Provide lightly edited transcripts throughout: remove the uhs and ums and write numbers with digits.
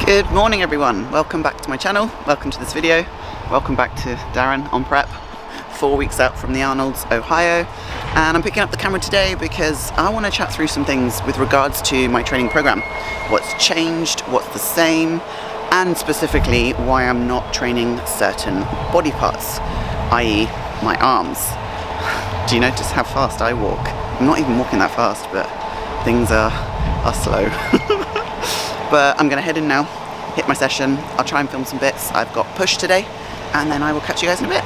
Good morning everyone, welcome back to my channel, welcome to this video, welcome back to Darren on prep, 4 weeks out from the Arnold's, Ohio, and I'm picking up the camera today because I want to chat through some things with regards to my training program. What's changed, what's the same, and specifically why I'm not training certain body parts, i.e. my arms. Do you notice how fast I walk? I'm not even walking that fast, but things are slow. But I'm gonna head in now, hit my session. I'll try and film some bits. I've got push today, and then I will catch you guys in a bit.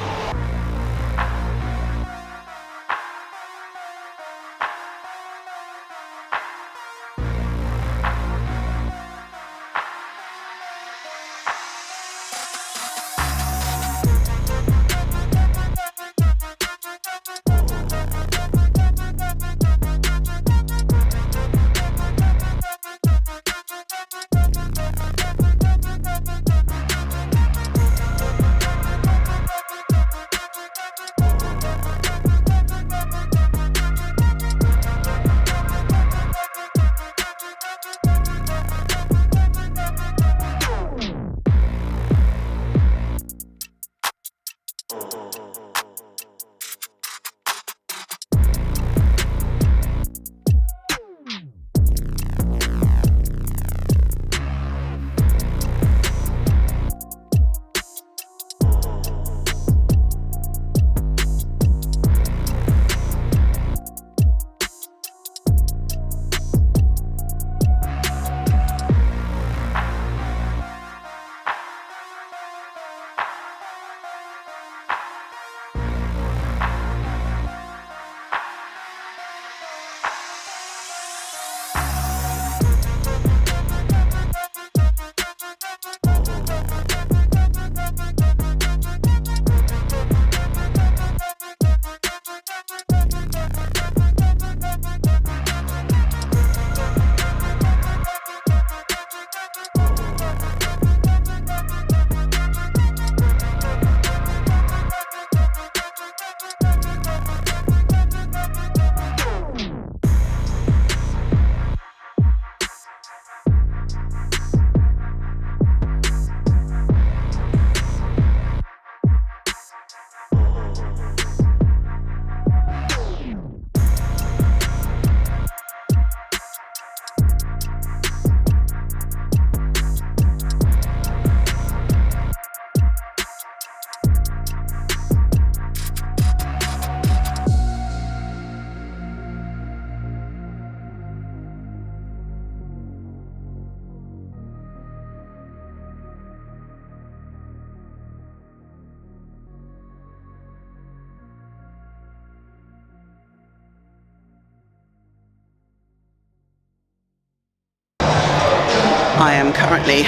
I am currently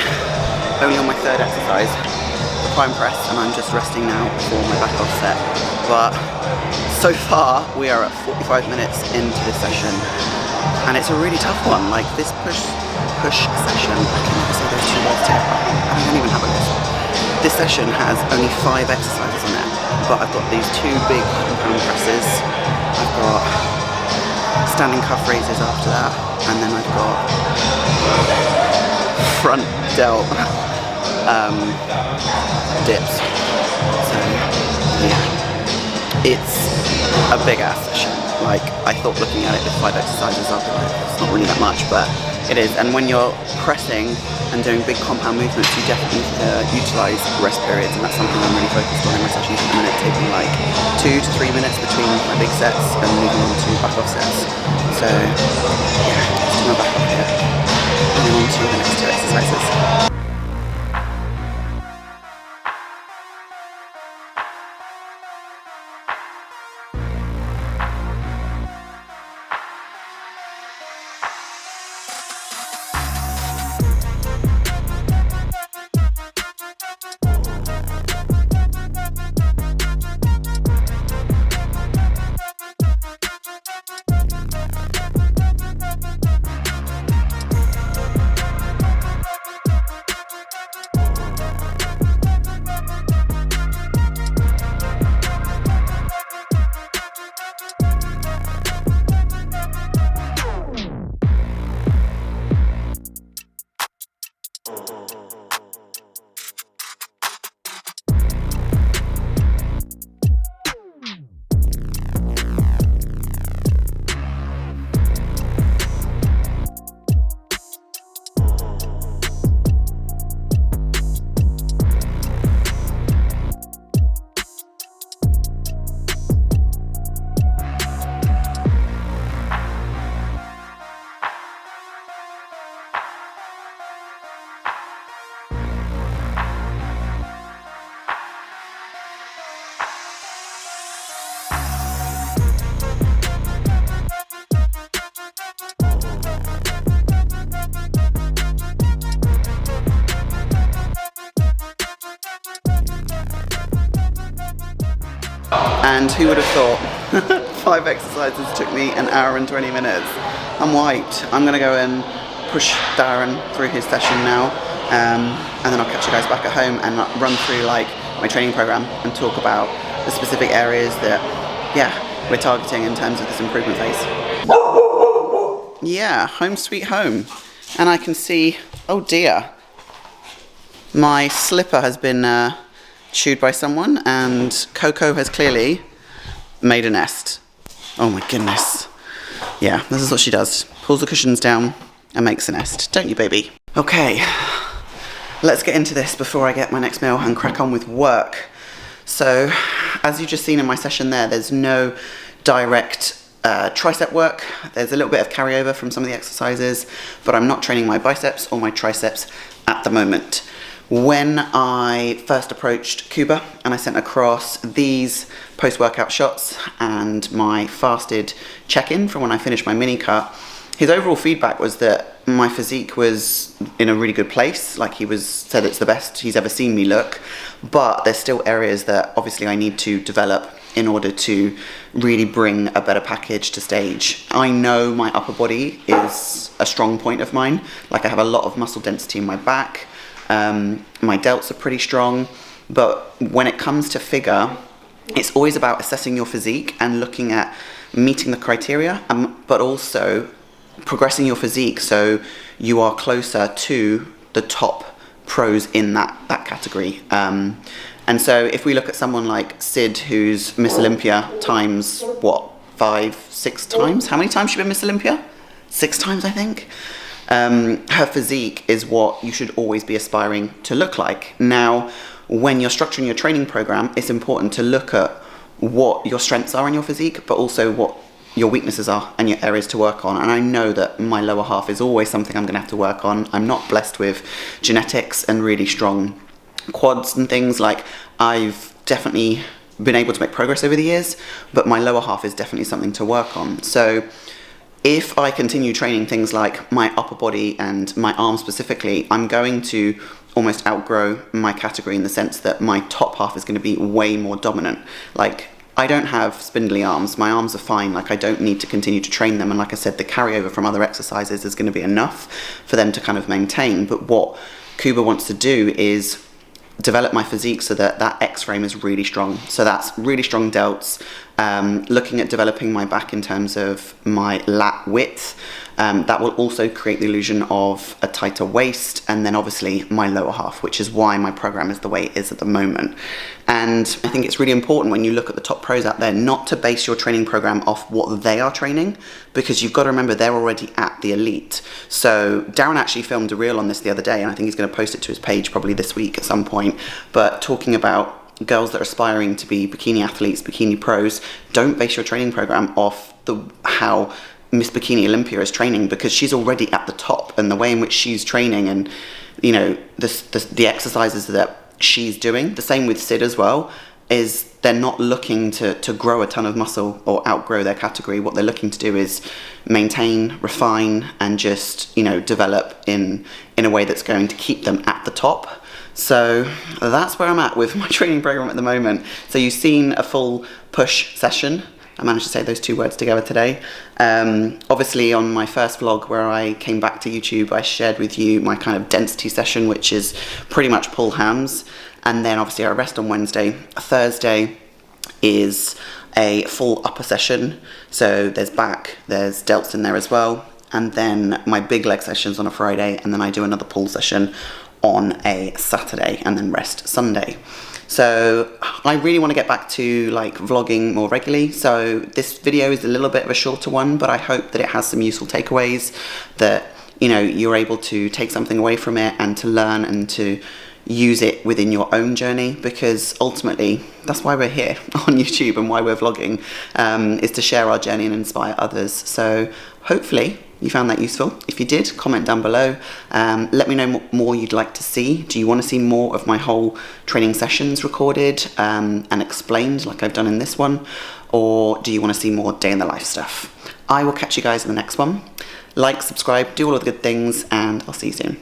only on my third exercise, the prime press, and I'm just resting now for my back off set. But so far we are at 45 minutes into this session, and it's a really tough one. Like this push session, I can never say those two words together. I don't even have a list. This session has only 5 exercises on it, but I've got these 2 big compound presses. I've got standing calf raises after that, and then I've got front delt dips. So yeah, it's a big ass session. Like I thought looking at it with 5 exercises I'll be like, it's not really that much, but it is. And when you're pressing and doing big compound movements, you definitely need to utilise rest periods, and that's something I'm really focused on in my sessions at the minute, taking like 2 to 3 minutes between my big sets and moving on to back off sets. So yeah, let's do my back off here. And then on to the next 2 exercises. And who would have thought 5 exercises took me an hour and 20 minutes. I'm wiped. I'm gonna go and push Darren through his session now, and then I'll catch you guys back at home and run through like my training program and talk about the specific areas that, yeah, we're targeting in terms of this improvement phase. Yeah, home sweet home. And I can see, oh dear, my slipper has been chewed by someone, and Coco has clearly made a nest. Oh my goodness. Yeah, this is what she does. Pulls the cushions down and makes a nest. Don't you, baby? Okay, let's get into this before I get my next meal and crack on with work. So, as you've just seen in my session there, there's no direct tricep work. There's a little bit of carryover from some of the exercises, but I'm not training my biceps or my triceps at the moment. When I first approached Cuba and I sent across these post-workout shots and my fasted check-in from when I finished my mini cut, his overall feedback was that my physique was in a really good place. Like, he said it's the best he's ever seen me look, but there's still areas that obviously I need to develop in order to really bring a better package to stage. I know my upper body is a strong point of mine. Like, I have a lot of muscle density in my back. My delts are pretty strong, but when it comes to figure, it's always about assessing your physique and looking at meeting the criteria, but also progressing your physique so you are closer to the top pros in that category. And so if we look at someone like Sid, who's Miss Olympia times, what, 5, 6 times? How many times has she been Miss Olympia? 6 times, I think. Her physique is what you should always be aspiring to look like. Now, when you're structuring your training program, it's important to look at what your strengths are in your physique, but also what your weaknesses are and your areas to work on. And I know that my lower half is always something I'm going to have to work on. I'm not blessed with genetics and really strong quads and things. Like, I've definitely been able to make progress over the years, but my lower half is definitely something to work on. So if I continue training things like my upper body and my arms specifically, I'm going to almost outgrow my category in the sense that my top half is going to be way more dominant. Like, I don't have spindly arms. My arms are fine. Like, I don't need to continue to train them. And like I said, the carryover from other exercises is going to be enough for them to kind of maintain. But what Cuba wants to do is develop my physique so that that X frame is really strong. So that's really strong delts, looking at developing my back in terms of my lat width. That will also create the illusion of a tighter waist, and then obviously my lower half, which is why my program is the way it is at the moment. And I think it's really important when you look at the top pros out there not to base your training program off what they are training, because you've got to remember they're already at the elite. So Darren actually filmed a reel on this the other day, and I think he's going to post it to his page probably this week at some point, but talking about girls that are aspiring to be bikini athletes, bikini pros. Don't base your training program off how Miss Bikini Olympia is training, because she's already at the top, and the way in which she's training and, you know, the exercises that she's doing, the same with Sid as well, is they're not looking to grow a ton of muscle or outgrow their category. What they're looking to do is maintain, refine, and just, you know, develop in a way that's going to keep them at the top. So that's where I'm at with my training program at the moment. So you've seen a full push session. I managed to say those 2 words together today. Obviously on my first vlog where I came back to YouTube, I shared with you my kind of density session, which is pretty much pull hams. And then obviously I rest on Wednesday. Thursday is a full upper session. So there's back, there's delts in there as well. And then my big leg sessions on a Friday, and then I do another pull session on a Saturday, and then rest Sunday. So I really want to get back to like vlogging more regularly. So this video is a little bit of a shorter one, but I hope that it has some useful takeaways, that, you know, you're able to take something away from it and to learn and to use it within your own journey, because ultimately that's why we're here on YouTube and why we're vlogging, is to share our journey and inspire others. So hopefully you found that useful. If you did, comment down below. Let me know what more you'd like to see. Do you want to see more of my whole training sessions recorded and explained like I've done in this one? Or do you want to see more day in the life stuff? I will catch you guys in the next one. Like, subscribe, do all of the good things, and I'll see you soon.